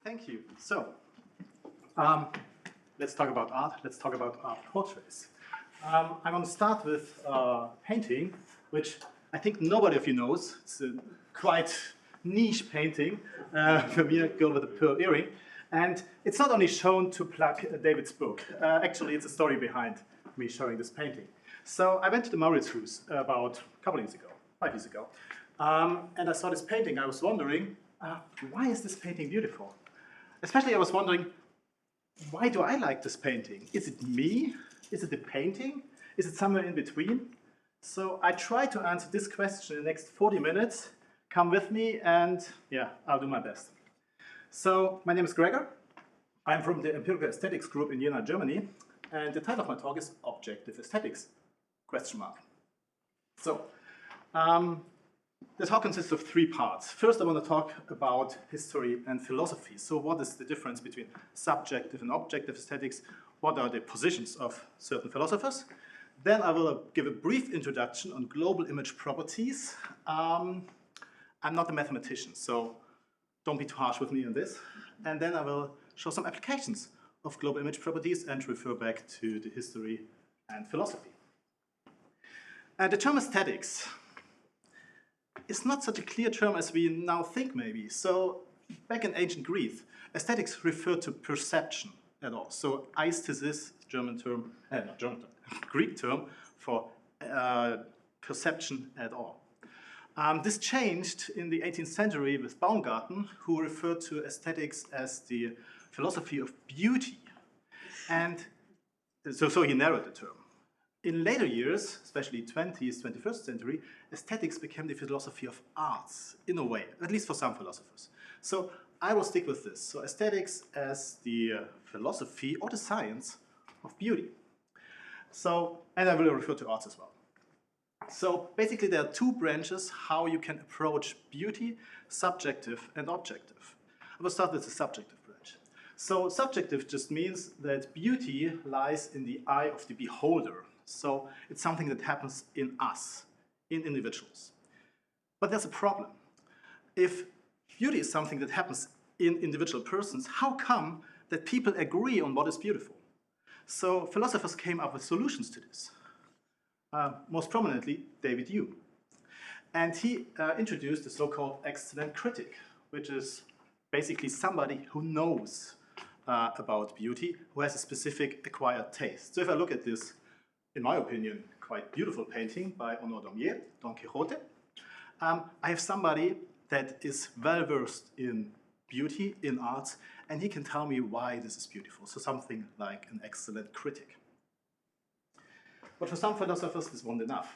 Thank you. So, let's talk about art. Let's talk about art portraits. I'm going to start with painting, which I think nobody of you knows. It's a quite niche painting from a girl with a pearl earring. And it's not only shown to plug David's book. Actually, it's a story behind me showing this painting. So I went to the Mauritshuis about a couple of years ago, 5 years ago. And I saw this painting. I was wondering, why is this painting beautiful? Especially I was wondering, why do I like this painting? Is it me? Is it the painting? Is it somewhere in between? So I try to answer this question in the next 40 minutes. Come with me and yeah, I'll do my best. So my name is Gregor. I'm from the Empirical Aesthetics group in Jena, Germany. And the title of my talk is Objective Aesthetics, ? So, the talk consists of 3 parts. First, I want to talk about history and philosophy. So what is the difference between subjective and objective aesthetics? What are the positions of certain philosophers? Then I will give a brief introduction on global image properties. I'm not a mathematician, so don't be too harsh with me on this. And then I will show some applications of global image properties and refer back to the history and philosophy. The term aesthetics is not such a clear term as we now think, maybe. So back in ancient Greece, aesthetics referred to perception at all. So aesthesis, German term, not German term, Greek term for perception at all. This changed in the 18th century with Baumgarten, who referred to aesthetics as the philosophy of beauty. And so he narrowed the term. In later years, especially 20th, 21st century, aesthetics became the philosophy of arts, in a way, at least for some philosophers. So I will stick with this. So aesthetics as the philosophy or the science of beauty. So, and I will refer to arts as well. So basically there are 2 branches how you can approach beauty, subjective and objective. I will start with the subjective branch. So subjective just means that beauty lies in the eye of the beholder. So it's something that happens in us, in individuals. But there's a problem. If beauty is something that happens in individual persons, how come that people agree on what is beautiful? So philosophers came up with solutions to this. Most prominently, David Hume. And he introduced the so-called excellent critic, which is basically somebody who knows about beauty, who has a specific acquired taste. So if I look at this, in my opinion, quite beautiful painting by Honor Daumier, Don Quixote, I have somebody that is well-versed in beauty, in arts, and he can tell me why this is beautiful. So something like an excellent critic. But for some philosophers, this wasn't enough.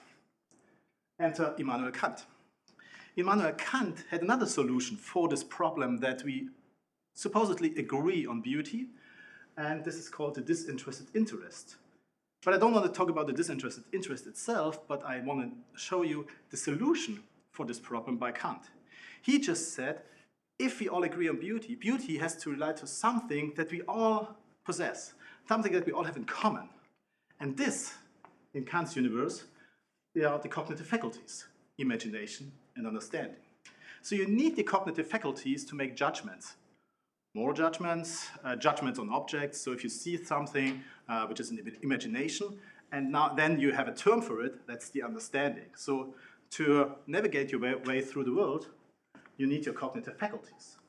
Enter Immanuel Kant. Immanuel Kant had another solution for this problem that we supposedly agree on beauty, and this is called the disinterested interest. But I don't want to talk about the disinterested interest itself, but I want to show you the solution for this problem by Kant. He just said, if we all agree on beauty, beauty has to relate to something that we all possess, something that we all have in common. And this, in Kant's universe, they are the cognitive faculties, imagination and understanding. So you need the cognitive faculties to make judgments. Moral judgments, judgments on objects. So if you see something which is in the imagination, and then you have a term for it, that's the understanding. So to navigate your way through the world, you need your cognitive faculties.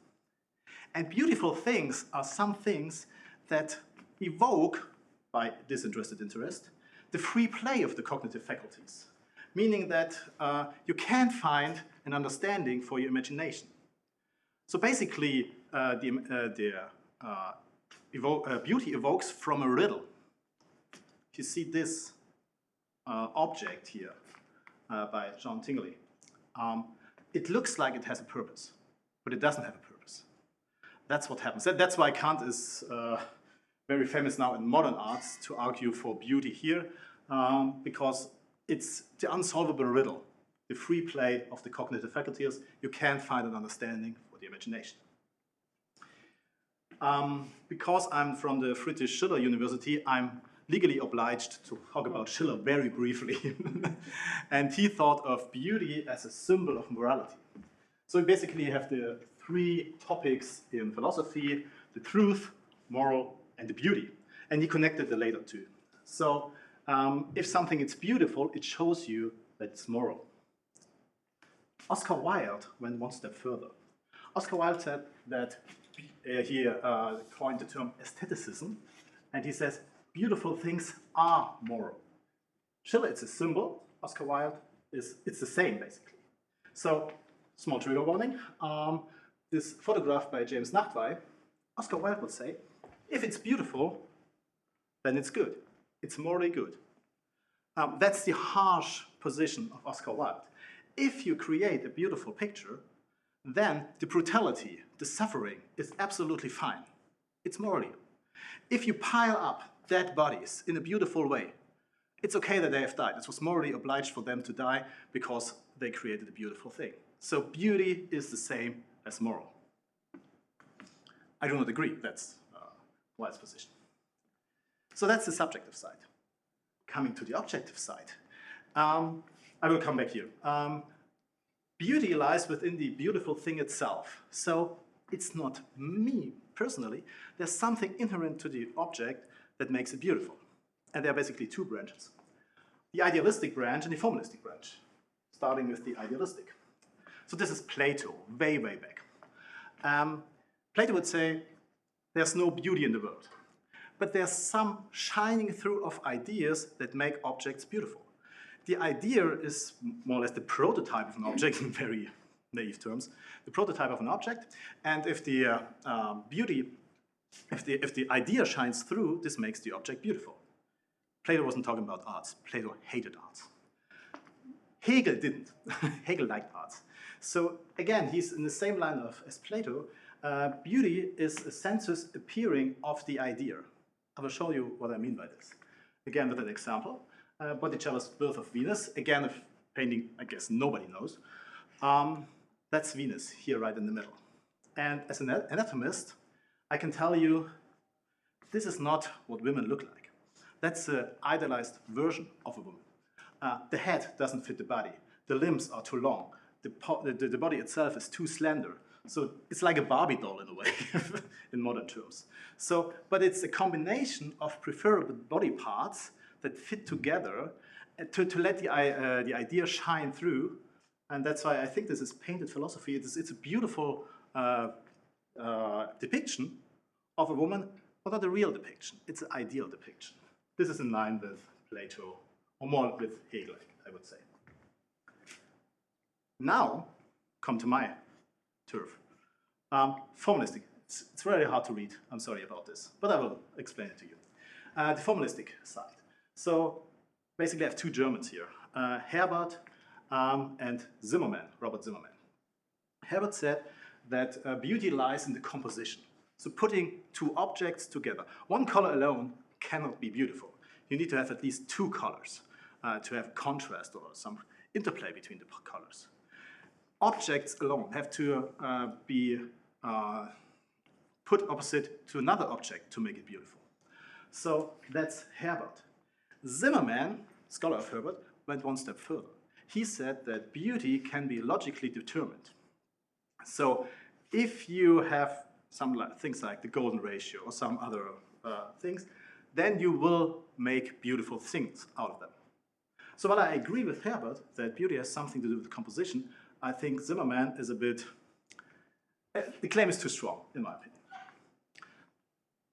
And beautiful things are some things that evoke, by disinterested interest, the free play of the cognitive faculties, meaning that you can't find an understanding for your imagination. So basically, beauty evokes from a riddle. If you see this object here by Jean Tinguely, it looks like it has a purpose, but it doesn't have a purpose. That's what happens. That's why Kant is very famous now in modern arts to argue for beauty here, because it's the unsolvable riddle, the free play of the cognitive faculties. You can't find an understanding for the imagination. Because I'm from the Friedrich-Schiller-Universität, I'm legally obliged to talk about Schiller very briefly. And he thought of beauty as a symbol of morality. So we basically have the three topics in philosophy: the truth, moral, and the beauty. And he connected the later two. So if something is beautiful, it shows you that it's moral. Oscar Wilde went one step further. Oscar Wilde said that he coined the term aestheticism, and he says beautiful things are moral. Schiller, it's a symbol. Oscar Wilde it's the same basically. So, small trigger warning. This photograph by James Nachtwey, Oscar Wilde would say, if it's beautiful, then it's good. It's morally good. That's the harsh position of Oscar Wilde. If you create a beautiful picture, then the brutality, the suffering is absolutely fine. It's morally. If you pile up dead bodies in a beautiful way, it's okay that they have died. It was morally obliged for them to die because they created a beautiful thing. So beauty is the same as moral. I do not agree. That's Wilde's position. So that's the subjective side. Coming to the objective side. I will come back here. Beauty lies within the beautiful thing itself. So it's not me personally. There's something inherent to the object that makes it beautiful. And there are basically two branches. The idealistic branch and the formalistic branch. Starting with the idealistic. So this is Plato, way, way back. Plato would say, there's no beauty in the world. But there's some shining through of ideas that make objects beautiful. The idea is more or less the prototype of an object in very naive terms. The prototype of an object, and if the if the idea shines through, this makes the object beautiful. Plato wasn't talking about arts. Plato hated arts. Hegel didn't. Hegel liked arts. So again, he's in the same line as Plato. Beauty is a sensuous appearing of the idea. I will show you what I mean by this. Again, with an example. Botticelli's Birth of Venus. Again, a painting I guess nobody knows. That's Venus, here right in the middle. And as an anatomist, I can tell you this is not what women look like. That's an idealized version of a woman. The head doesn't fit the body. The limbs are too long. The body itself is too slender. So it's like a Barbie doll in a way, in modern terms. So, but it's a combination of preferable body parts that fit together to let the idea shine through. And that's why I think this is painted philosophy. It's a beautiful depiction of a woman, but not a real depiction. It's an ideal depiction. This is in line with Plato, or more with Hegel, I would say. Now, come to my turf. Formalistic. It's really hard to read. I'm sorry about this, but I will explain it to you. The formalistic side. So basically I have two Germans here, Herbert and Zimmermann, Robert Zimmermann. Herbert said that beauty lies in the composition. So putting two objects together. One color alone cannot be beautiful. You need to have at least two colors to have contrast or some interplay between the colors. Objects alone have to be put opposite to another object to make it beautiful. So that's Herbert. Zimmermann, scholar of Herbert, went one step further. He said that beauty can be logically determined. So if you have some things like the golden ratio or some other things, then you will make beautiful things out of them. So while I agree with Herbert that beauty has something to do with composition, I think Zimmermann is a bit, the claim is too strong, in my opinion.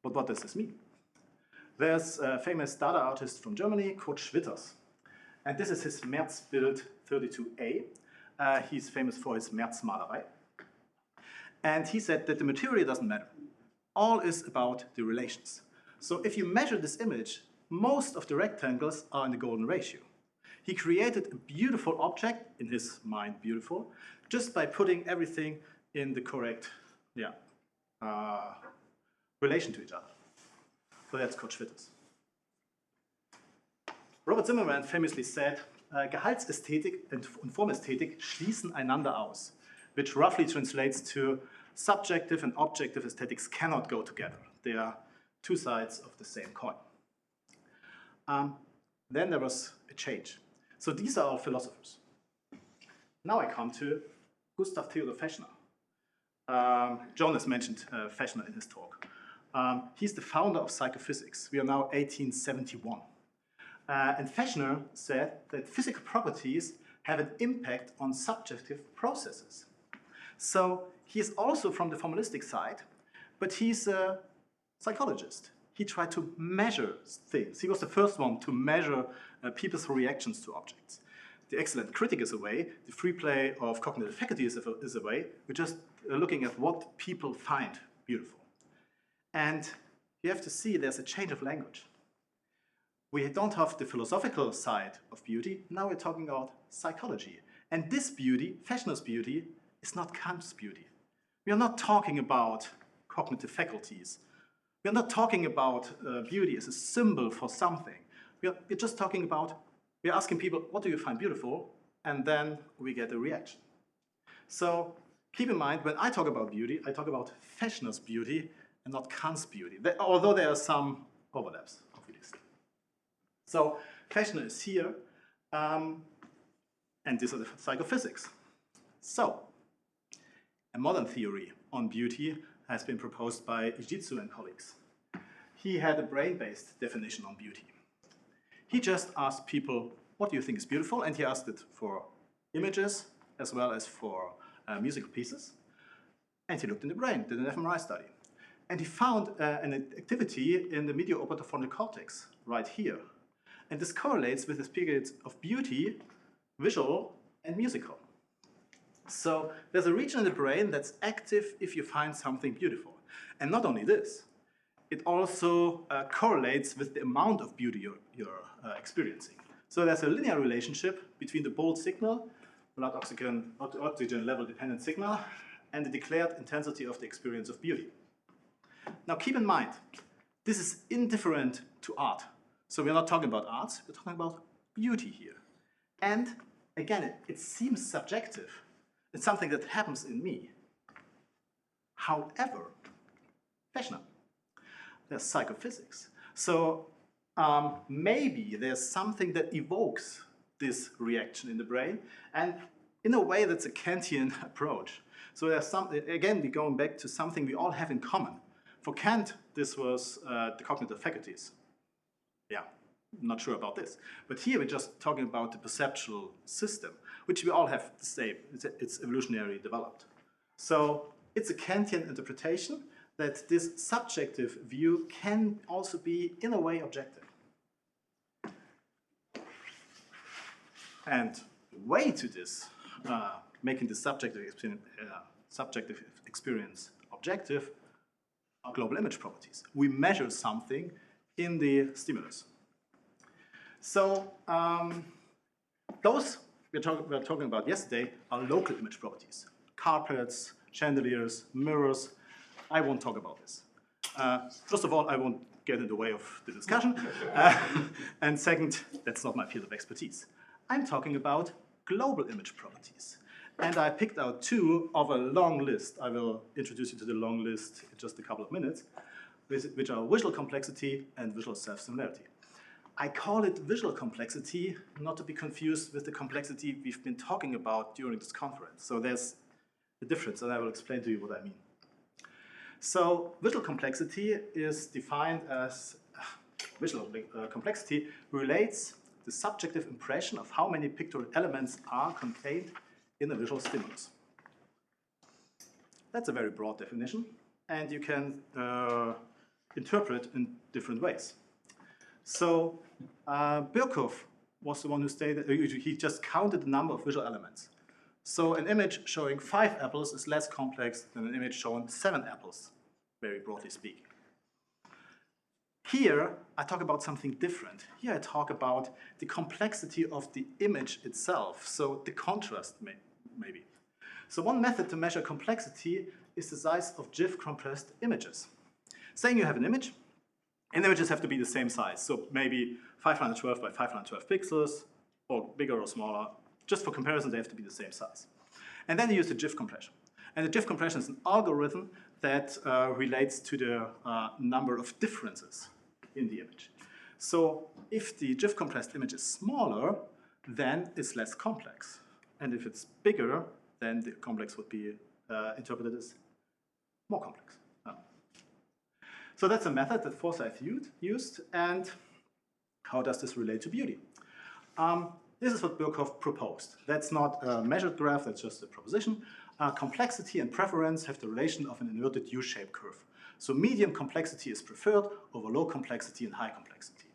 But what does this mean? There's a famous Dada artist from Germany, Kurt Schwitters. And this is his Märzbild 32a. He's famous for his Märzmalerei. And he said that the material doesn't matter. All is about the relations. So if you measure this image, most of the rectangles are in the golden ratio. He created a beautiful object, in his mind beautiful, just by putting everything in the correct relation to each other. So that's Kurt Schwitters. Robert Zimmermann famously said, Gehaltsästhetik und Formästhetik schließen einander aus, which roughly translates to subjective and objective aesthetics cannot go together. They are two sides of the same coin. Then there was a change. So these are all philosophers. Now I come to Gustav Theodor Fechner. Jonas mentioned Fechner in his talk. He's the founder of psychophysics. We are now 1871. And Fechner said that physical properties have an impact on subjective processes. So he is also from the formalistic side, but he's a psychologist. He tried to measure things. He was the first one to measure people's reactions to objects. The excellent critic is a way, the free play of cognitive faculties is a way. We're just looking at what people find beautiful. And you have to see there's a change of language. We don't have the philosophical side of beauty, now we're talking about psychology. And this beauty, Fechner's beauty, is not Kant's beauty. We are not talking about cognitive faculties. We are not talking about beauty as a symbol for something. We're just talking about, we're asking people, what do you find beautiful? And then we get a reaction. So keep in mind, when I talk about beauty, I talk about Fechner's beauty and not Kant's beauty, although there are some overlaps, obviously. So Fechner is here, and these are the psychophysics. So, a modern theory on beauty has been proposed by Ijitsu and colleagues. He had a brain-based definition on beauty. He just asked people, what do you think is beautiful? And he asked it for images as well as for musical pieces. And he looked in the brain, did an fMRI study. And he found an activity in the medial-orbitofrontal cortex right here. And this correlates with the periods of beauty, visual, and musical. So there's a region in the brain that's active if you find something beautiful. And not only this, it also correlates with the amount of beauty you're experiencing. So there's a linear relationship between the bold signal, blood oxygen level dependent signal, and the declared intensity of the experience of beauty. Now keep in mind, this is indifferent to art. So we're not talking about art, we're talking about beauty here. And again, it seems subjective. It's something that happens in me. However, Fechner, there's psychophysics. So maybe there's something that evokes this reaction in the brain, and in a way that's a Kantian approach. So there's again, we're going back to something we all have in common. For Kant, this was the cognitive faculties. Yeah, I'm not sure about this. But here we're just talking about the perceptual system, which we all have the same. It's evolutionarily developed. So it's a Kantian interpretation that this subjective view can also be, in a way, objective. And the way to this, making the subjective experience objective, are global image properties. We measure something in the stimulus. So those we were talking about yesterday are local image properties. Carpets, chandeliers, mirrors. I won't talk about this. First of all, I won't get in the way of the discussion. And second, that's not my field of expertise. I'm talking about global image properties. And I picked out two of a long list. I will introduce you to the long list in just a couple of minutes, which are visual complexity and visual self-similarity. I call it visual complexity, not to be confused with the complexity we've been talking about during this conference. So there's a difference, and I will explain to you what I mean. So visual complexity is defined as visual complexity relates the subjective impression of how many pictorial elements are contained in a visual stimulus. That's a very broad definition, and you can interpret in different ways. So Birkhoff was the one who stated, he just counted the number of visual elements. So an image showing 5 apples is less complex than an image showing 7 apples, very broadly speaking. Here, I talk about something different. Here I talk about the complexity of the image itself, so the contrast maybe. So one method to measure complexity is the size of GIF compressed images. Saying you have an image, and images have to be the same size, so maybe 512 by 512 pixels, or bigger or smaller. Just for comparison, they have to be the same size. And then you use the GIF compression. And the GIF compression is an algorithm that relates to the number of differences in the image. So if the GIF compressed image is smaller, then it's less complex. And if it's bigger, then the complex would be interpreted as more complex. So that's a method that Forsyth used, and how does this relate to beauty? This is what Birkhoff proposed. That's not a measured graph, that's just a proposition. Complexity and preference have the relation of an inverted U-shaped curve. So medium complexity is preferred over low complexity and high complexity.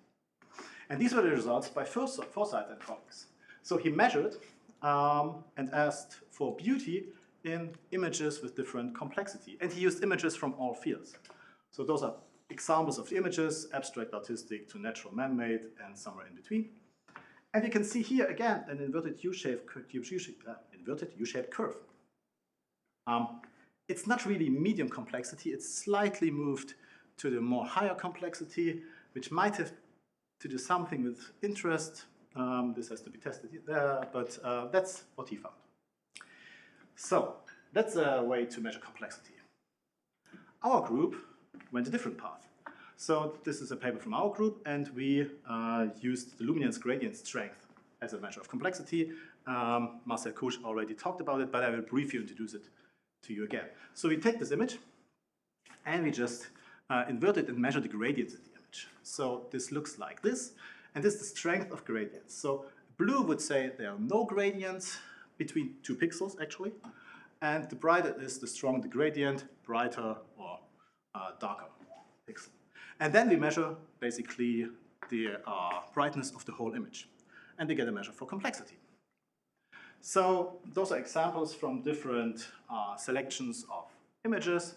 And these were the results by Forsyth and colleagues. So he measured and asked for beauty in images with different complexity. And he used images from all fields. So those are examples of the images, abstract, artistic to natural, man-made, and somewhere in between. And you can see here again an inverted U-shaped curve. It's not really medium complexity, it's slightly moved to the more higher complexity, which might have to do something with interest. This has to be tested there, but that's what he found. So that's a way to measure complexity. Our group went a different path. So this is a paper from our group, and we used the luminance gradient strength as a measure of complexity. Marcel Couch already talked about it, but I will briefly introduce it to you again. So we take this image, and we just invert it and measure the gradients in the image. So this looks like this, and this is the strength of gradients. So blue would say there are no gradients between 2 pixels, actually, and the brighter is, the stronger the gradient, brighter or darker pixel. And then we measure basically the brightness of the whole image, and we get a measure for complexity. So those are examples from different selections of images.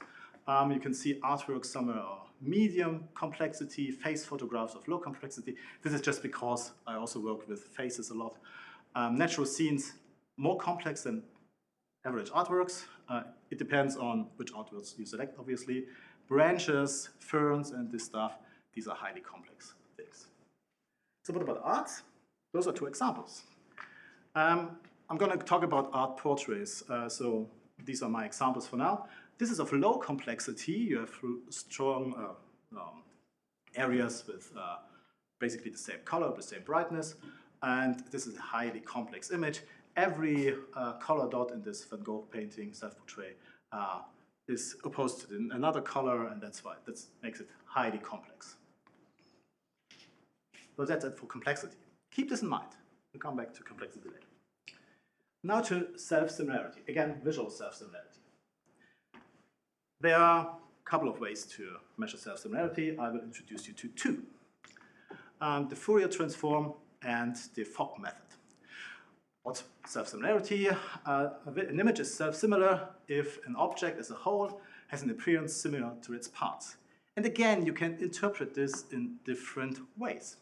You can see artworks, some are medium complexity, face photographs of low complexity. This is just because I also work with faces a lot. Natural scenes, more complex than average artworks. It depends on which artworks you select, obviously. Branches, ferns, and this stuff, these are highly complex things. So what about art? Those are 2 examples. I'm going to talk about art portraits. So these are my examples for now. This is of low complexity. You have strong areas with basically the same color, the same brightness. And this is a highly complex image. Every color dot in this Van Gogh painting, self-portrait, is opposed to another color, and that's why that makes it highly complex. So that's it for complexity. Keep this in mind. We'll come back to complexity later. Now to self-similarity. Again, visual self-similarity. There are a couple of ways to measure self-similarity. I will introduce you to 2. The Fourier transform and the Fogg method. What's self-similarity? An image is self-similar if an object as a whole has an appearance similar to its parts. And again, you can interpret this in different ways.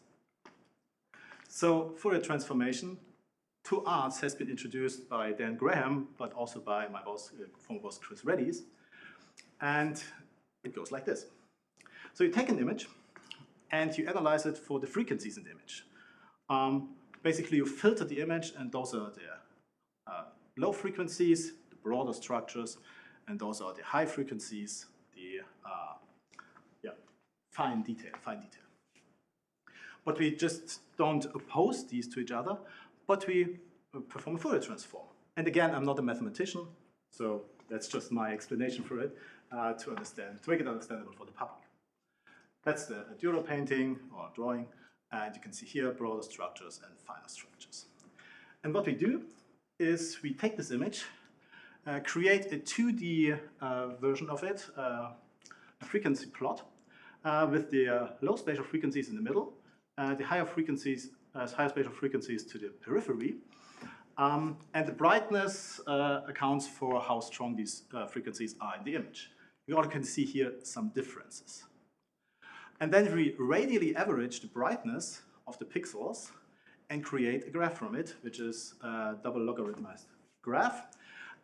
So Fourier transformation to arts has been introduced by Dan Graham, but also by my boss, former boss Chris Reddy's. And it goes like this. So you take an image and you analyze it for the frequencies in the image. Basically, you filter the image, and those are the low frequencies, the broader structures, and those are the high frequencies, the fine detail. But we just don't oppose these to each other, but we perform a Fourier transform. And again, I'm not a mathematician, so that's just my explanation for it to make it understandable for the public. That's the Dürer painting or drawing. And you can see here broader structures and finer structures. And what we do is we take this image, create a 2D version of it, a frequency plot with the low spatial frequencies in the middle, the higher spatial frequencies to the periphery, and the brightness accounts for how strong these frequencies are in the image. You all can see here some differences. And then we radially average the brightness of the pixels and create a graph from it, which is a double logarithmized graph,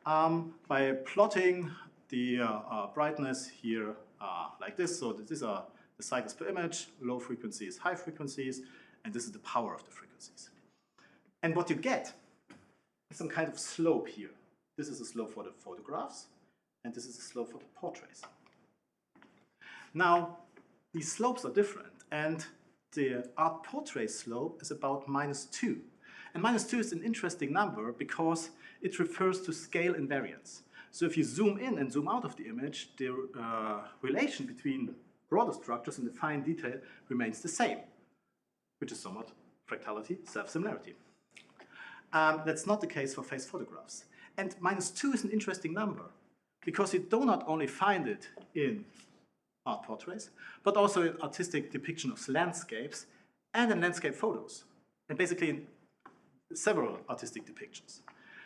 by plotting the brightness here like this. So these are the cycles per image, low frequencies, high frequencies, and this is the power of the frequencies. And what you get is some kind of slope here. This is a slope for the photographs, and this is a slope for the portraits. Now, these slopes are different, and the art portrait slope is about -2. And -2 is an interesting number because it refers to scale invariance. So if you zoom in and zoom out of the image, the relation between broader structures and the fine detail remains the same, which is somewhat fractality, self-similarity. That's not the case for face photographs. And -2 is an interesting number, because you do not only find it in art portraits, but also in artistic depiction of landscapes and in landscape photos, and basically in several artistic depictions.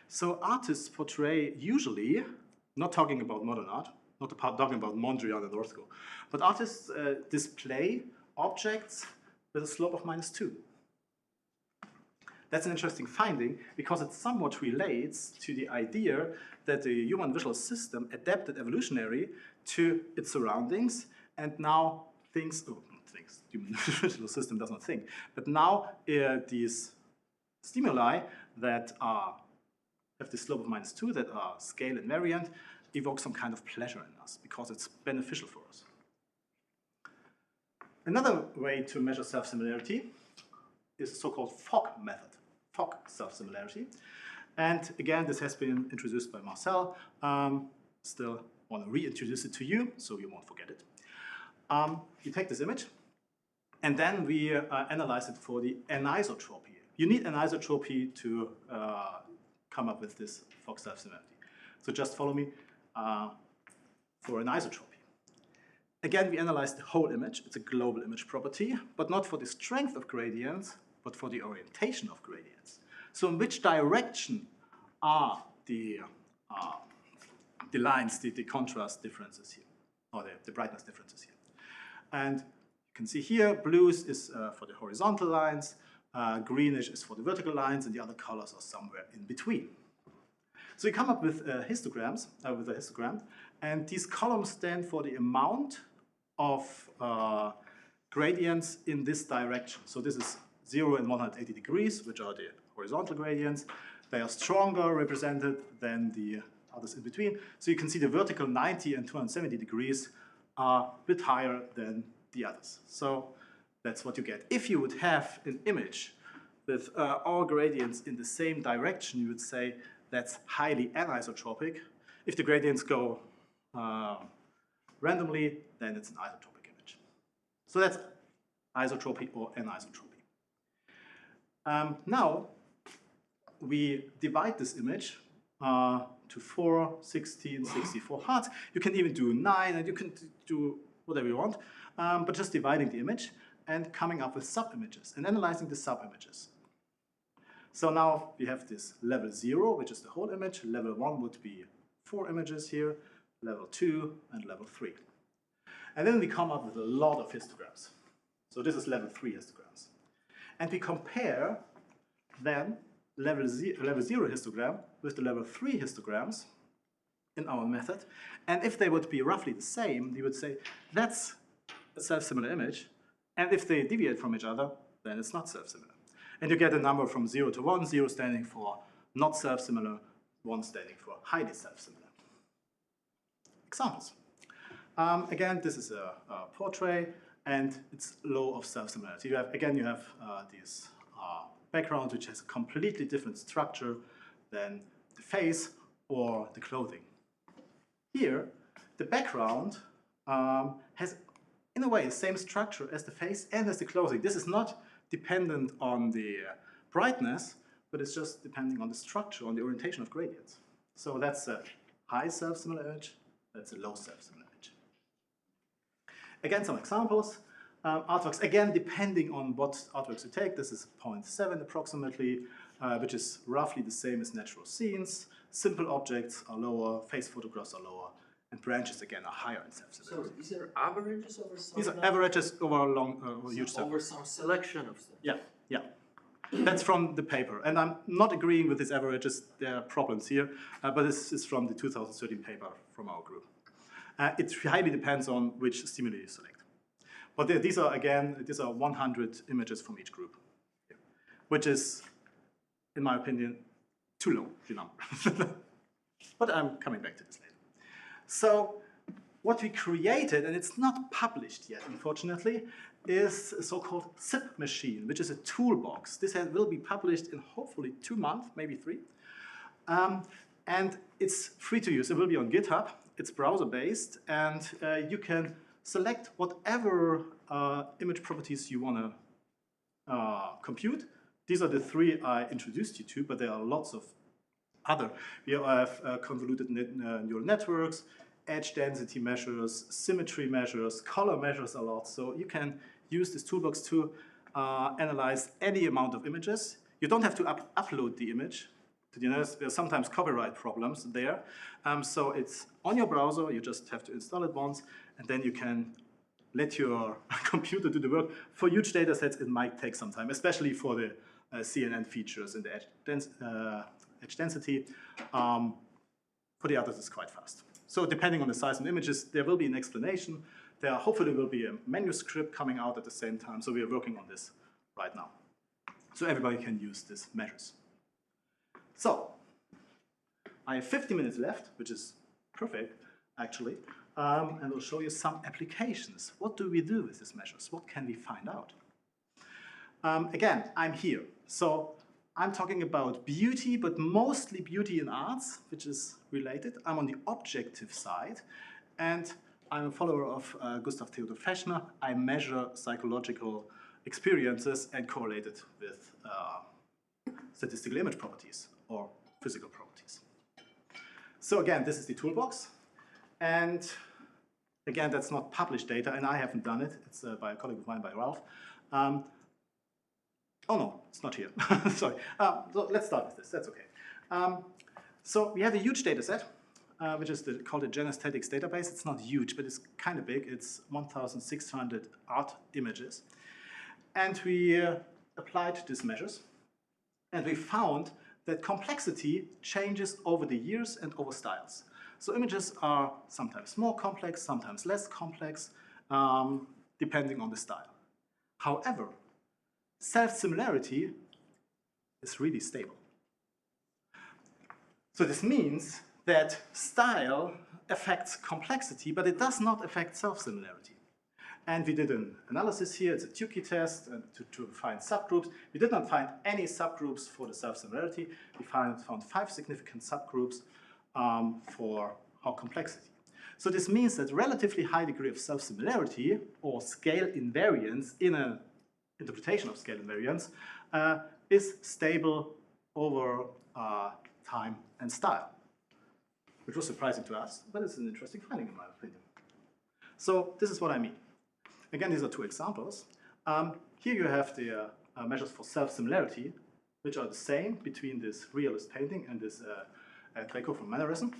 So artists portray usually, not talking about modern art, not talking about Mondrian and Rothko, but artists display objects with a slope of -2. That's an interesting finding because it somewhat relates to the idea that the human visual system adapted evolutionary to its surroundings, and now human visual system does not think, but now these stimuli that have the slope of -2, that are scale invariant, evoke some kind of pleasure in us because it's beneficial for us. Another way to measure self-similarity is the so-called Fogg method, Fogg self-similarity. And again, this has been introduced by Marcel. Still want to reintroduce it to you so you won't forget it. You take this image, and then we analyze it for the anisotropy. You need anisotropy to come up with this Fogg self-similarity. So just follow me for anisotropy. Again, we analyze the whole image. It's a global image property, but not for the strength of gradients, but for the orientation of gradients. So in which direction are the lines, the contrast differences here, or the brightness differences here. And you can see here, blues is for the horizontal lines, greenish is for the vertical lines, and the other colors are somewhere in between. So you come up with histograms, with a histogram, and these columns stand for the amount of gradients in this direction. So this is 0 and 180 degrees, which are the horizontal gradients. They are stronger represented than the others in between. So you can see the vertical 90 and 270 degrees are a bit higher than the others. So that's what you get. If you would have an image with all gradients in the same direction, you would say that's highly anisotropic. If the gradients go randomly, then it's an isotropic image. So that's isotropy or anisotropy. Now, we divide this image to 4, 16, 64 hearts. You can even do 9, and you can do whatever you want, but just dividing the image and coming up with sub-images and analyzing the sub-images. So now we have this level 0, which is the whole image. Level 1 would be 4 images here, level 2, and level 3. And then we come up with a lot of histograms. So this is level 3 histograms. And we compare then level 0 histogram with the level 3 histograms in our method. And if they would be roughly the same, we would say that's a self-similar image. And if they deviate from each other, then it's not self-similar. And you get a number from 0 to 1, 0 standing for not self-similar, 1 standing for highly self-similar. Examples. Again, this is a portrait, and it's law of self-similarity. You have this background which has a completely different structure than the face or the clothing. Here, the background has, in a way, the same structure as the face and as the clothing. This is not dependent on the brightness, but it's just depending on the structure, on the orientation of gradients. So that's a high self-similar image, that's a low self-similar image. Again, some examples. Artworks, again, depending on what artworks you take, this is 0.7 approximately, which is roughly the same as natural scenes. Simple objects are lower, face photographs are lower, and branches, again, are higher in self-similarity. So these are averages over some? These are averages over a long, huge sample. Over some selection of them? Yeah, yeah. That's from the paper. And I'm not agreeing with these averages. There are problems here, but this is from the 2013 paper from our group. It highly depends on which stimuli you select. But these are 100 images from each group, which is, in my opinion, too low, the number. But I'm coming back to this later. So what we created, and it's not published yet, unfortunately, is a so-called SIP machine, which is a toolbox. This will be published in hopefully 2 months, maybe 3. And it's free to use. It will be on GitHub. It's browser-based, and you can select whatever image properties you want to compute. These are the three I introduced you to, but there are lots of other. We have convoluted neural networks, edge density measures, symmetry measures, color measures a lot. So you can use this toolbox to analyze any amount of images. You don't have to upload the image. There's sometimes copyright problems there. So it's on your browser. You just have to install it once, and then you can let your computer do the work. For huge data sets, it might take some time, especially for the CNN features and the edge density. For the others, it's quite fast. So depending on the size of images, there will be an explanation. There hopefully will be a manuscript coming out at the same time. So we are working on this right now. So everybody can use these measures. So I have 50 minutes left, which is perfect, actually. And I'll show you some applications. What do we do with these measures? What can we find out? Again, I'm here. So I'm talking about beauty, but mostly beauty in arts, which is related. I'm on the objective side, and I'm a follower of Gustav Theodor Fechner. I measure psychological experiences and correlate it with statistical image properties or physical properties. So again, this is the toolbox. And again, that's not published data, and I haven't done it. It's by a colleague of mine, by Ralph. Oh no, it's not here. Sorry. So let's start with this. That's okay. So we have a huge data set, which is called a genesthetics database. It's not huge, but it's kind of big. It's 1,600 art images. And we applied these measures, and we found that complexity changes over the years and over styles. So images are sometimes more complex, sometimes less complex, depending on the style. However, self-similarity is really stable. So this means that style affects complexity, but it does not affect self-similarity. And we did an analysis here. It's a Tukey test and to find subgroups. We did not find any subgroups for the self-similarity. We found 5 significant subgroups for our complexity. So this means that relatively high degree of self-similarity or scale invariance in an interpretation of scale invariance is stable over time and style, which was surprising to us, but it's an interesting finding in my opinion. So this is what I mean. Again, these are 2 examples. Here you have the measures for self-similarity, which are the same between this realist painting and this Gregor from Mannerism.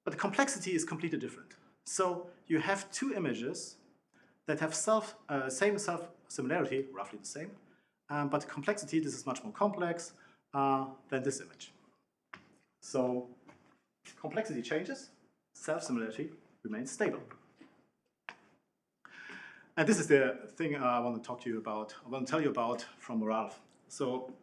But the complexity is completely different. So you have 2 images that have same self-similarity, roughly the same, but the complexity, this is much more complex than this image. So complexity changes, self-similarity remains stable. And this is the thing I want to talk to you about, I want to tell you about from Ralph. So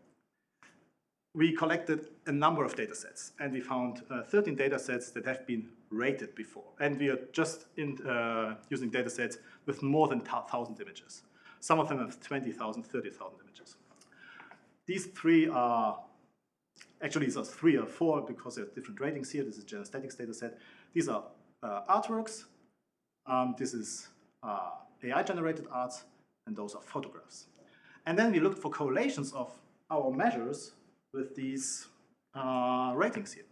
we collected a number of data sets, and we found 13 data sets that have been rated before. And we are just using data sets with more than 1,000 images. Some of them have 20,000, 30,000 images. These 3 are, actually these are 3 or 4 because there are different ratings here. This is a genesthetics data set. These are artworks. This is AI-generated arts, and those are photographs. And then we looked for correlations of our measures with these ratings here.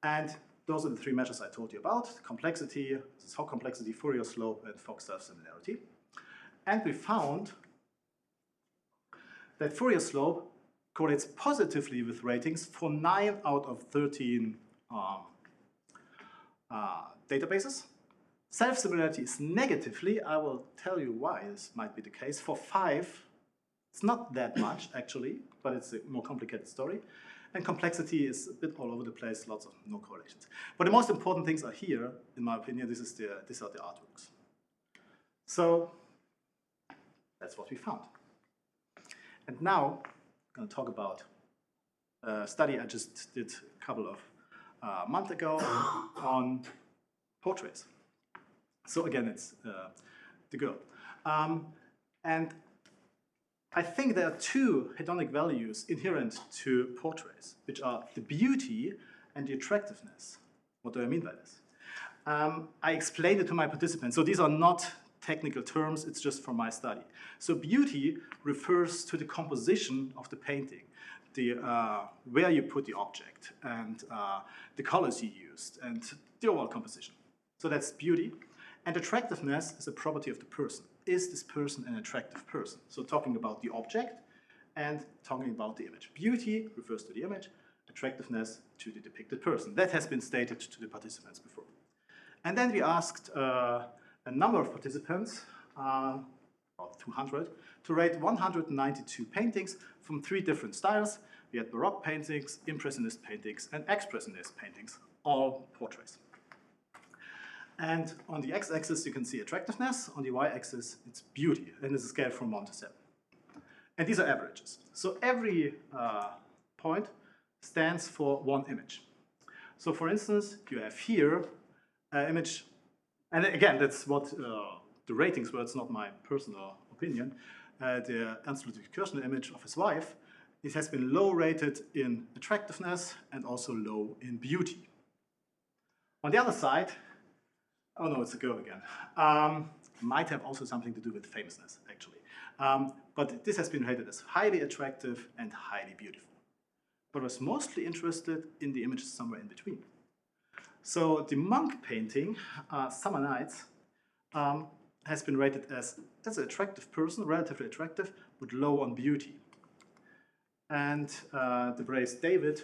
And those are the 3 measures I told you about: complexity, this is Hawk complexity, Fourier slope, and Fock self-similarity. And we found that Fourier slope correlates positively with ratings for 9 out of 13 databases. Self-similarity is negatively. I will tell you why this might be the case. For 5, it's not that much, actually, but it's a more complicated story. And complexity is a bit all over the place, lots of no correlations. But the most important things are here, in my opinion. These are the artworks. So that's what we found. And now I'm going to talk about a study I just did a couple of months ago on portraits. So again, it's the girl. And I think there are two hedonic values inherent to portraits, which are the beauty and the attractiveness. What do I mean by this? I explained it to my participants. So these are not technical terms, it's just from my study. So beauty refers to the composition of the painting, where you put the object, and the colors you used, and the overall composition. So that's beauty. And attractiveness is a property of the person. Is this person an attractive person? So talking about the object and talking about the image. Beauty refers to the image, attractiveness to the depicted person. That has been stated to the participants before. And then we asked a number of participants, about 200, to rate 192 paintings from 3 different styles. We had Baroque paintings, Impressionist paintings, and Expressionist paintings, all portraits. And on the x-axis, you can see attractiveness. On the y-axis, it's beauty, and it's a scale from 1 to 7. And these are averages. So every point stands for one image. So for instance, you have here an image, and again, that's what the ratings were, it's not my personal opinion. The Ernst Ludwig Kirchner image of his wife, it has been low rated in attractiveness and also low in beauty. On the other side, oh no, it's a girl again. Might have also something to do with famousness, actually. But this has been rated as highly attractive and highly beautiful. But I was mostly interested in the images somewhere in between. So the monk painting, Summer Nights, has been rated as an attractive person, relatively attractive, but low on beauty. And the Brace David,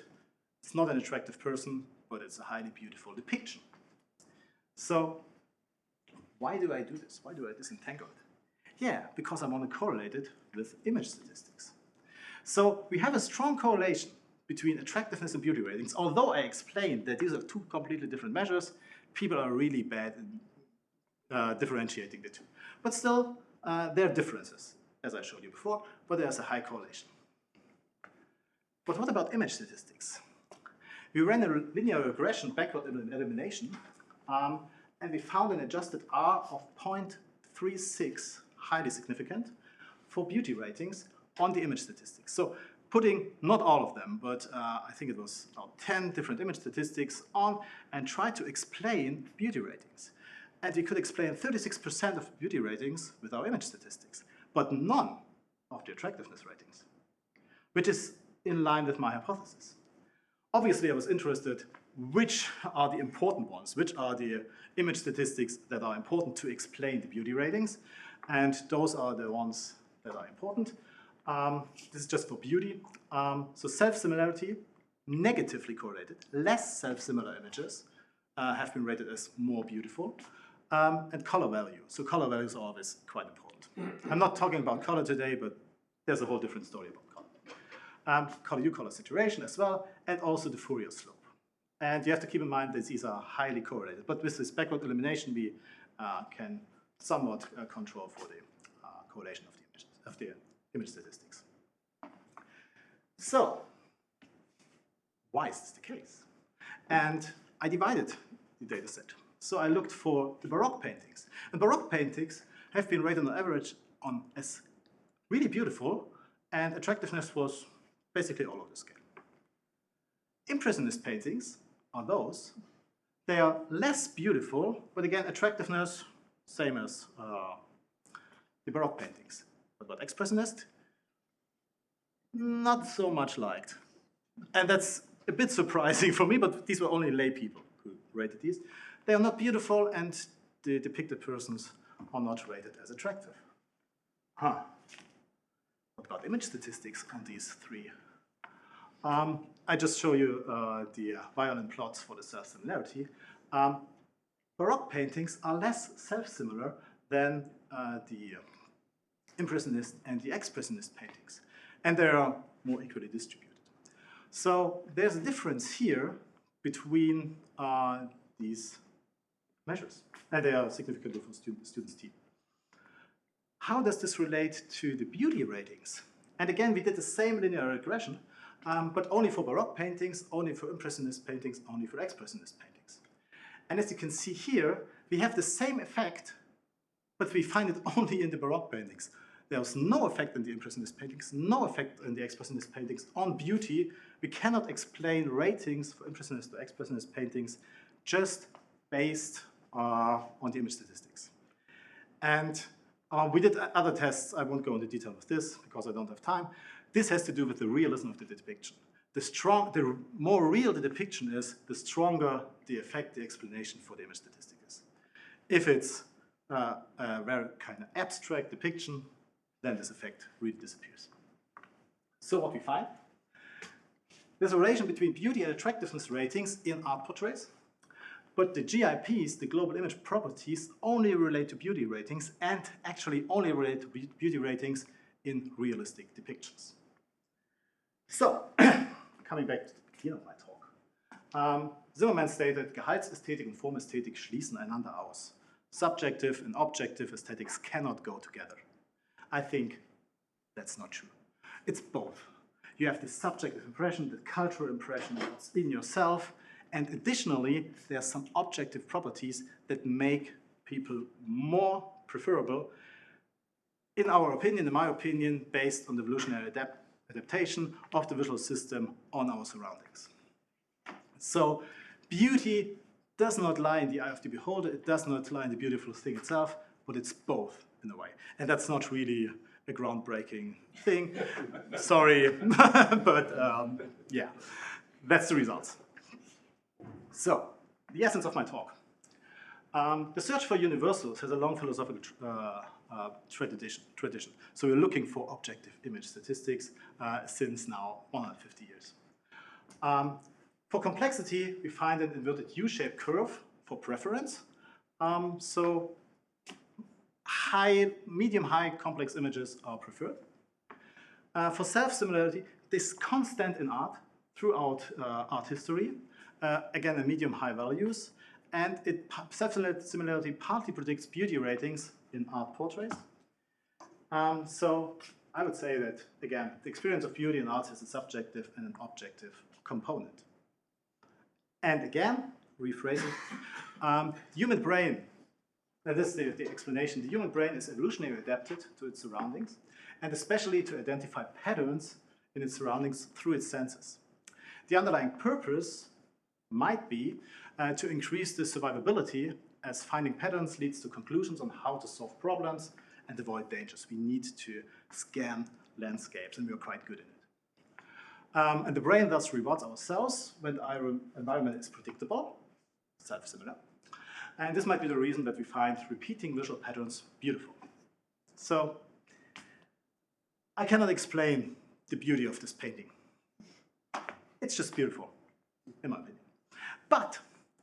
it's not an attractive person, but it's a highly beautiful depiction. So why do I do this? Why do I disentangle it? Yeah, because I want to correlate it with image statistics. So we have a strong correlation between attractiveness and beauty ratings. Although I explained that these are 2 completely different measures, people are really bad in differentiating the 2. But still, there are differences, as I showed you before, but there's a high correlation. But what about image statistics? We ran a linear regression backward elimination, and we found an adjusted R of 0.36, highly significant, for beauty ratings on the image statistics. So putting not all of them, but I think it was about 10 different image statistics on and tried to explain beauty ratings. And we could explain 36% of beauty ratings with our image statistics, but none of the attractiveness ratings, which is in line with my hypothesis. Obviously, I was interested which are the important ones, which are the image statistics that are important to explain the beauty ratings, and those are the ones that are important. This is just for beauty. So self-similarity, negatively correlated. Less self-similar images have been rated as more beautiful. And color value. So color values are always quite important. I'm not talking about color today, but there's a whole different story about color. Color U-color saturation as well, and also the Fourier slope. And you have to keep in mind that these are highly correlated. But with this backward elimination, we can somewhat control for the correlation of the image statistics. So, why is this the case? And I divided the data set. So I looked for the Baroque paintings. And Baroque paintings have been rated on average as really beautiful, and attractiveness was basically all over the scale. Impressionist paintings are those. They are less beautiful, but again, attractiveness, same as the Baroque paintings. But Expressionist, not so much liked. And that's a bit surprising for me, but these were only lay people who rated these. They are not beautiful, and the depicted persons are not rated as attractive. What about image statistics on these 3? I just show you the violin plots for the self-similarity. Baroque paintings are less self-similar than the Impressionist and the Expressionist paintings, and they are more equally distributed. So there's a difference here between these measures, and they are significant for students' team. How does this relate to the beauty ratings? And again, we did the same linear regression, but only for Baroque paintings, only for Impressionist paintings, only for Expressionist paintings. And as you can see here, we have the same effect, but we find it only in the Baroque paintings. there's no effect in the impressionist paintings, no effect in the expressionist paintings on beauty. We cannot explain ratings for impressionist or expressionist paintings just based on the image statistics. And we did other tests. I won't go into detail with this because I don't have time. This has to do with the realism of the depiction. The more real the depiction is, the stronger the effect, the explanation for the image statistic is. If it's a very kind of abstract depiction, then this effect really disappears. So what we find, there's a relation between beauty and attractiveness ratings in art portraits, but the GIPs, the global image properties, only relate to beauty ratings and actually only relate to beauty ratings in realistic depictions. So, coming back to the beginning of my talk. Zimmermann stated, Gehaltsästhetik und Formästhetik schließen einander aus. Subjective and objective aesthetics cannot go together. I think that's not true. It's both. You have the subjective impression, the cultural impression that's in yourself, and additionally, there are some objective properties that make people more preferable, in our opinion, in my opinion, based on the evolutionary adaptation of the visual system on our surroundings. So beauty does not lie in the eye of the beholder, it does not lie in the beautiful thing itself, but it's both in a way. And that's not really a groundbreaking thing, sorry, but yeah, that's the results. So, the essence of my talk. The search for universals has a long philosophical tradition. So we're looking for objective image statistics since now 150 years. For complexity, we find an inverted U-shaped curve for preference. So medium-high complex images are preferred. For self-similarity, this constant in art throughout art history, again, in medium-high values, and self-similarity partly predicts beauty ratings in art portraits. So I would say that, again, the experience of beauty in art has a subjective and an objective component. And again, rephrasing, the human brain, this is the explanation, the human brain is evolutionarily adapted to its surroundings, and especially to identify patterns in its surroundings through its senses. The underlying purpose might be to increase the survivability, as finding patterns leads to conclusions on how to solve problems and avoid dangers. We need to scan landscapes, and we are quite good in it. And the brain thus rewards ourselves when our environment is predictable, self-similar. And this might be the reason that we find repeating visual patterns beautiful. So I cannot explain the beauty of this painting. It's just beautiful, in my opinion. But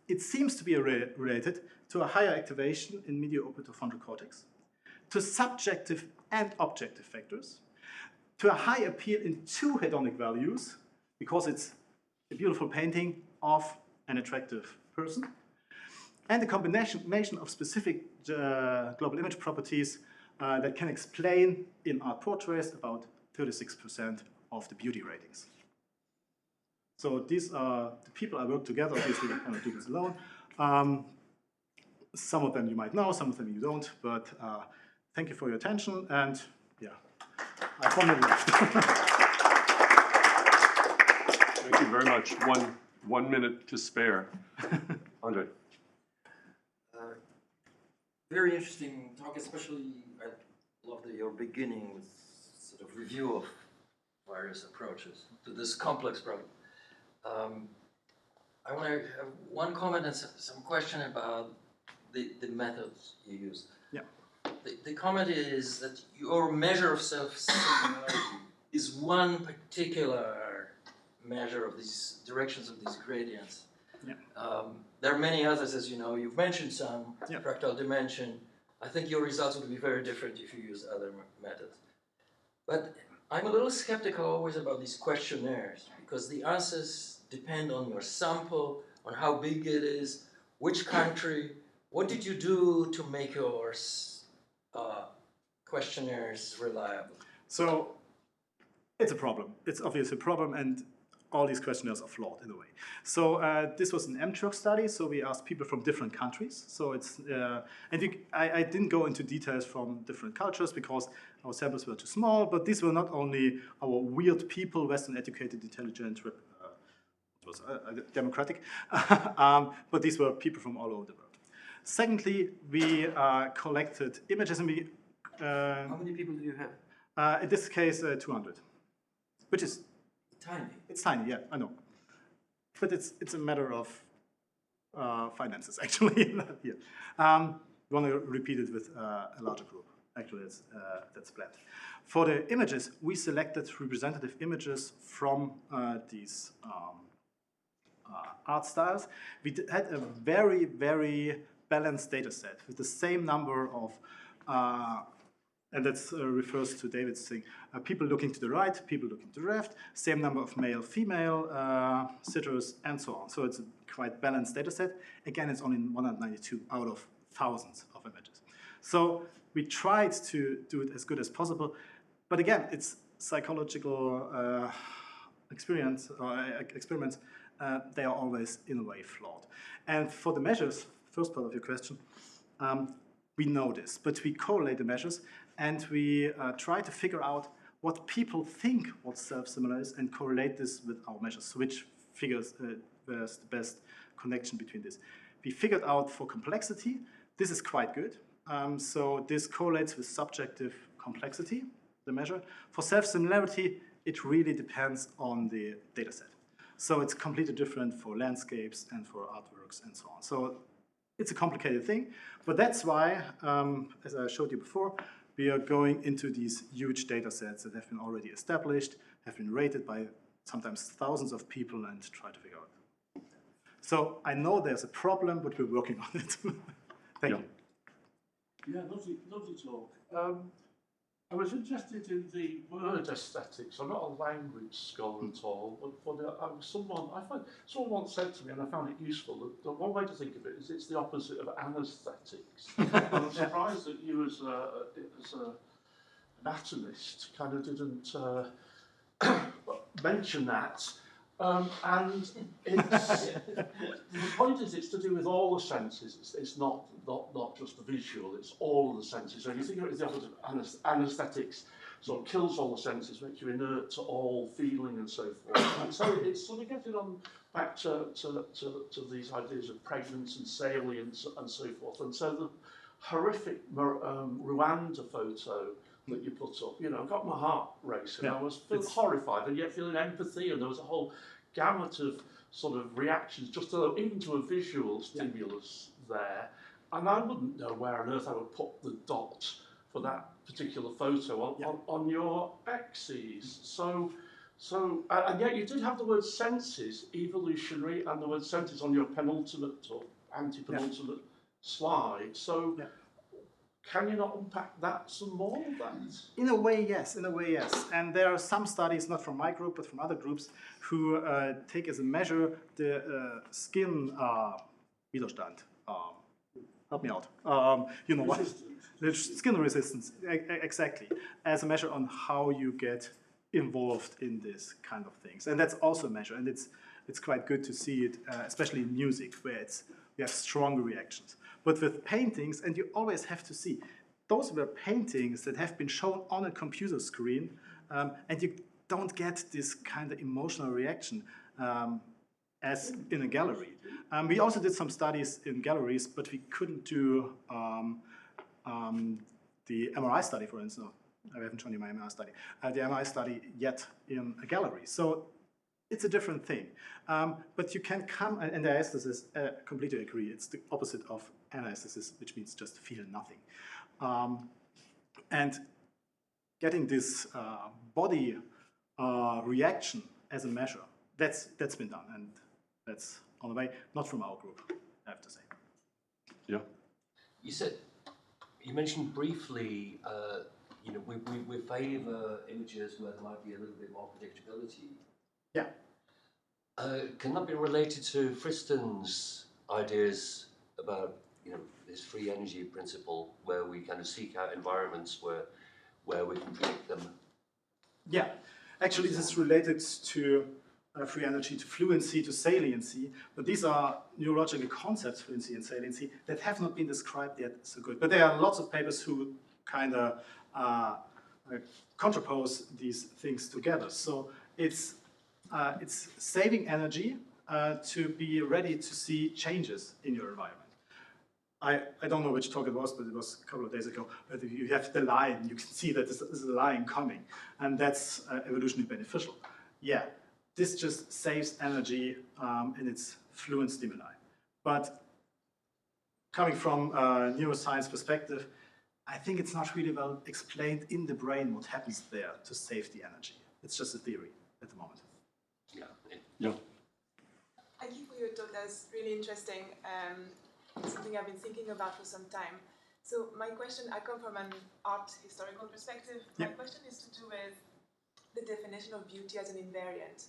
it seems to be related to a higher activation in medial-orbitofrontal cortex, to subjective and objective factors, to a high appeal in two hedonic values, because it's a beautiful painting of an attractive person, and a combination of specific global image properties that can explain in art portraits about 36% of the beauty ratings. So these are the people I work together. Obviously, I cannot do this alone. Some of them you might know, some of them you don't, but thank you for your attention, and yeah, I have 1 minute left. Thank you very much. One minute to spare. Andre. Very interesting talk, especially I love your beginning with sort of review of various approaches to this complex problem. I want to have one comment and some question about the methods you use. Yeah. The comment is that your measure of self-similarity is one particular measure of these directions of these gradients. Yeah. There are many others, as you know. You've mentioned some, yeah. Fractal dimension. I think your results would be very different if you use other methods. But I'm a little skeptical always about these questionnaires, because the answers depend on your sample, on how big it is, which country. What did you do to make your questionnaires reliable? So it's a problem. It's obviously a problem, and all these questionnaires are flawed in a way. So this was an MTurk study, so we asked people from different countries. So it's, I didn't go into details from different cultures because our samples were too small, but these were not only our weird people, Western educated, intelligent, democratic, but these were people from all over the world. Secondly, we collected images and we... How many people do you have? In this case, 200, which is... Tiny. It's tiny, yeah, I know. But it's a matter of finances, actually. Here. We want to repeat it with a larger group. Actually, that's planned. For the images, we selected representative images from these art styles. We had a very, very balanced data set with the same number of and that refers to David's thing. People looking to the right, people looking to the left, same number of male, female, sitters, and so on. So it's a quite balanced data set. Again, it's only 192 out of thousands of images. So we tried to do it as good as possible. But again, it's psychological experiments. They are always, in a way, flawed. And for the measures, first part of your question, we know this, but we correlate the measures and we try to figure out what people think what self-similar is and correlate this with our measures. So which figures there's the best connection between this. We figured out for complexity, this is quite good. So this correlates with subjective complexity, the measure. For self-similarity, it really depends on the data set. So it's completely different for landscapes and for artworks and so on. So it's a complicated thing, but that's why, as I showed you before, we are going into these huge data sets that have been already established, have been rated by sometimes thousands of people and try to figure out. So I know there's a problem, but we're working on it. Thank you. Yeah, lovely talk. I was interested in the word aesthetics. I'm not a language scholar at all, but someone once said to me, and I found it useful, that one way to think of it is it's the opposite of anaesthetics. I'm surprised that you, as an anatomist, kind of didn't mention that. And it's, the point is, it's to do with all the senses. It's not just the visual, it's all of the senses. So if you think of it as the opposite of anaesthetics, sort of kills all the senses, makes you inert to all feeling and so forth. And so it's sort of getting on back to these ideas of pregnance and salience and so forth. And so the horrific Rwanda photo that you put up, you know, got my heart racing. Yeah, I was horrified and yet feeling empathy, and there was a whole gamut of sort of reactions, even to a visual stimulus there. And I wouldn't know where on earth I would put the dot for that particular photo on your axes. So, and yet you did have the word senses, evolutionary, and the word senses on your penultimate or anti-penultimate slide. So. Yeah. Can you not unpack that some more of that? In a way, yes. And there are some studies, not from my group, but from other groups, who take as a measure the skin Widerstand. Help me out. You know what? The skin resistance, exactly, as a measure on how you get involved in this kind of things. And that's also a measure, and it's quite good to see it, especially in music, where we have stronger reactions. But with paintings, and you always have to see, those were paintings that have been shown on a computer screen, and you don't get this kind of emotional reaction as in a gallery. We also did some studies in galleries, but we couldn't do the MRI study, for instance. I haven't shown you my MRI study. The MRI study yet in a gallery. So it's a different thing. But you can come, and the aesthesis, completely agree, it's the opposite of anaesthesis, which means just feel nothing. And getting this body reaction as a measure, that's been done, and that's on the way, not from our group, I have to say. Yeah. You mentioned briefly, we favour images where there might be a little bit more predictability. Yeah. Can that be related to Friston's ideas about, this free energy principle, where we kind of seek out environments where we can predict them? Yeah, actually this is related to free energy to fluency to saliency, but these are neurological concepts, fluency and saliency, that have not been described yet so good. But there are lots of papers who kind of contrapose these things together. So it's saving energy to be ready to see changes in your environment. I don't know which talk it was, but it was a couple of days ago. But if you have the line, you can see that this is a line coming, and that's evolutionarily beneficial. Yeah, this just saves energy in its fluent stimuli. But coming from a neuroscience perspective, I think it's not really well explained in the brain what happens there to save the energy. It's just a theory at the moment. Yeah. Thank you for your talk. That's really interesting. Something I've been thinking about for some time. So my question, I come from an art historical perspective. My question is to do with the definition of beauty as an invariant,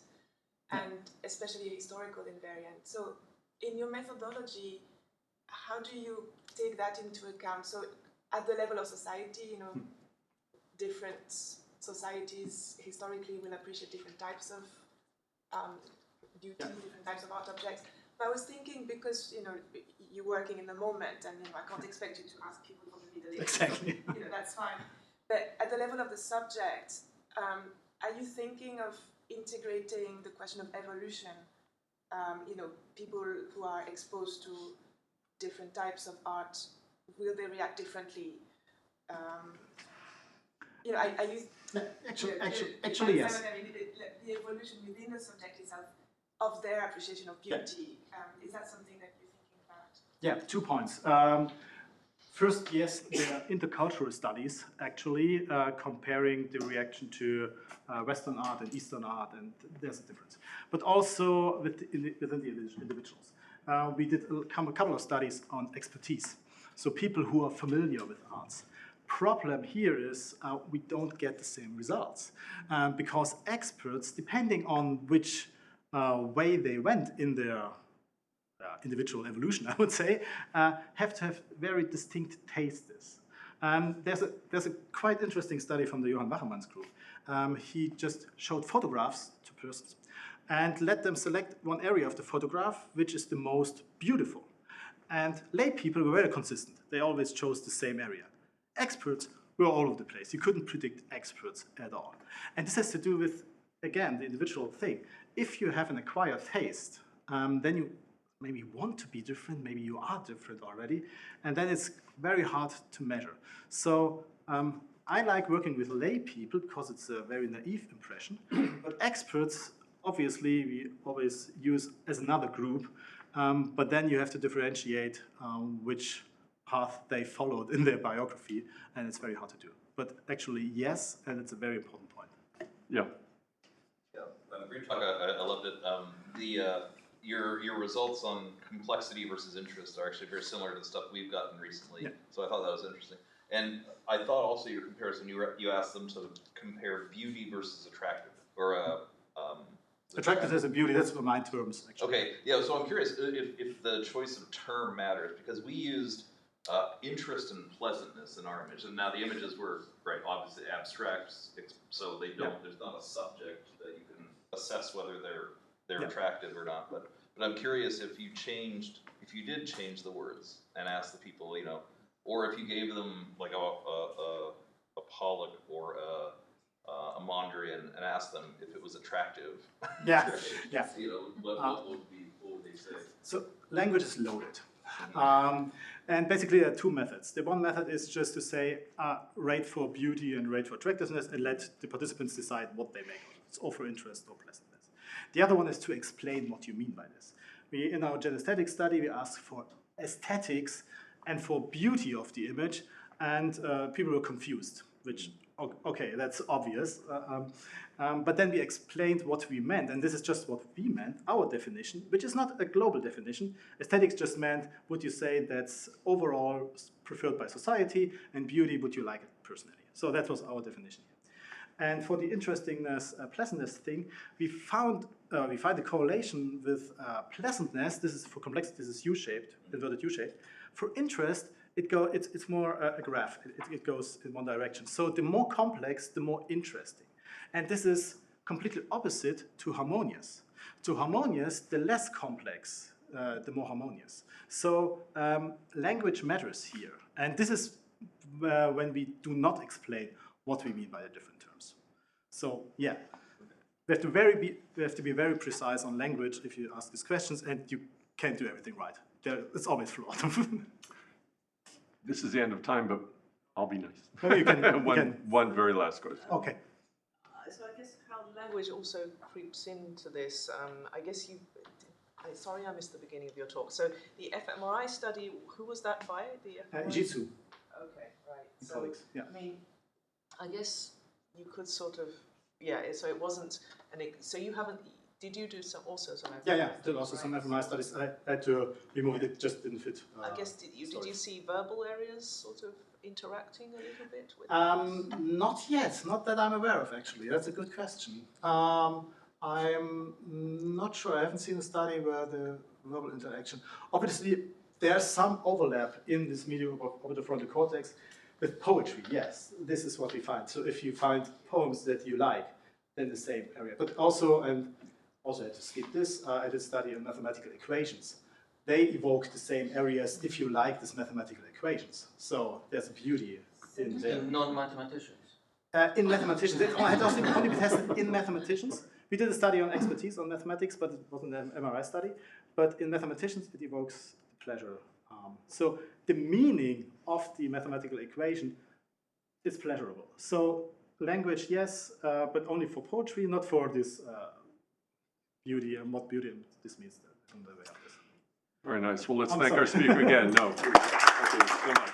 and especially a historical invariant. So in your methodology, how do you take that into account? So at the level of society, you know, different societies historically will appreciate different types of beauty, different types of art objects. But I was thinking, because, you know, you're working in the moment, and, you know, I can't expect you to ask people from the Middle East. Exactly. You know, that's fine. But at the level of the subject, are you thinking of integrating the question of evolution? You know, people who are exposed to different types of art, will they react differently? You know, are you... Actually, yes. The evolution within the subject itself of their appreciation of beauty, is that something that you're thinking about? Yeah, 2 points. First, yes, there are intercultural studies actually comparing the reaction to Western art and Eastern art, and there's a difference. But also within the individuals. We did a couple of studies on expertise, so people who are familiar with arts. Problem here is we don't get the same results because experts, depending on which way they went in their individual evolution, I would say, have to have very distinct tastes. There's a quite interesting study from the Johann Wachermann's group. He just showed photographs to persons and let them select one area of the photograph which is the most beautiful. And lay people were very consistent. They always chose the same area. Experts were all over the place. You couldn't predict experts at all. And this has to do with, again, the individual thing. If you have an acquired taste, then you maybe want to be different, maybe you are different already, and then it's very hard to measure. So I like working with lay people because it's a very naive impression, but experts, obviously, we always use as another group, but then you have to differentiate which path they followed in their biography, and it's very hard to do. But actually, yes, and it's a very important point. Yeah. Great talk. I loved it. Your results on complexity versus interest are actually very similar to the stuff we've gotten recently. Yeah. So I thought that was interesting. And I thought also your comparison, you asked them to compare beauty versus attractive, or attractiveness and beauty, that's my terms, actually. Okay, yeah, so I'm curious if the choice of term matters, because we used interest and pleasantness in our image, and now the images were, right, obviously abstract, so they don't, there's not a subject that you can assess whether they're attractive or not, but I'm curious if you did change the words and asked the people, you know, or if you gave them like a Pollock or a Mondrian and asked them if it was attractive. Yeah, You know, what would they say? So language is loaded. And basically there are 2 methods. The one method is just to say rate for beauty and rate for attractiveness and let the participants decide what they make of it. It's all for interest or pleasantness. The other one is to explain what you mean by this. In our genesthetic study, we ask for aesthetics and for beauty of the image, and people were confused, which, okay, that's obvious. But then we explained what we meant, and this is just what we meant, our definition, which is not a global definition. Aesthetics just meant, would you say that's overall preferred by society, and beauty, would you like it personally? So that was our definition. And for the interestingness, pleasantness thing, we find a correlation with pleasantness. This is for complexity. This is U-shaped, inverted U-shaped. For interest, it's more a graph. It goes in one direction. So the more complex, the more interesting. And this is completely opposite to harmonious. To harmonious, the less complex, the more harmonious. So language matters here. And this is when we do not explain what we mean by the different terms. So yeah, we have to be very precise on language if you ask these questions, and you can't do everything right. It's always flawed. This is the end of time, but I'll be nice. Maybe you can, One very last question. Okay. So I guess how language also creeps into this. I guess you. Sorry, I missed the beginning of your talk. So the fMRI study, who was that by? The fMRI? Jitsu. Okay, right. So Colleagues. Yeah. I mean, I guess you could sort of, yeah. So it wasn't so you haven't. Did you do also some? Yeah. Did also some fMRI studies. I had to remove it. It just didn't fit. I guess did you see verbal areas sort of interacting a little bit with? Not yet. Not that I'm aware of. Actually, that's a good question. I'm not sure. I haven't seen a study where the verbal interaction. Obviously, there's some overlap in this medium of the frontal cortex with poetry. Yes, this is what we find. So if you find poems that you like, then the same area. But also, and also I had to skip this. I did study on mathematical equations. They evoke the same areas if you like these mathematical equations. So there's a beauty in there. In non-mathematicians. In mathematicians, it had also only been tested in mathematicians. We did a study on expertise on mathematics, but it wasn't an MRI study. But in mathematicians, it evokes pleasure. So the meaning of the mathematical equation is pleasurable. So language, yes, but only for poetry, not for this beauty and what beauty this means from the way of this. Very nice. Well, let's thank our speaker again. No, thank you so much.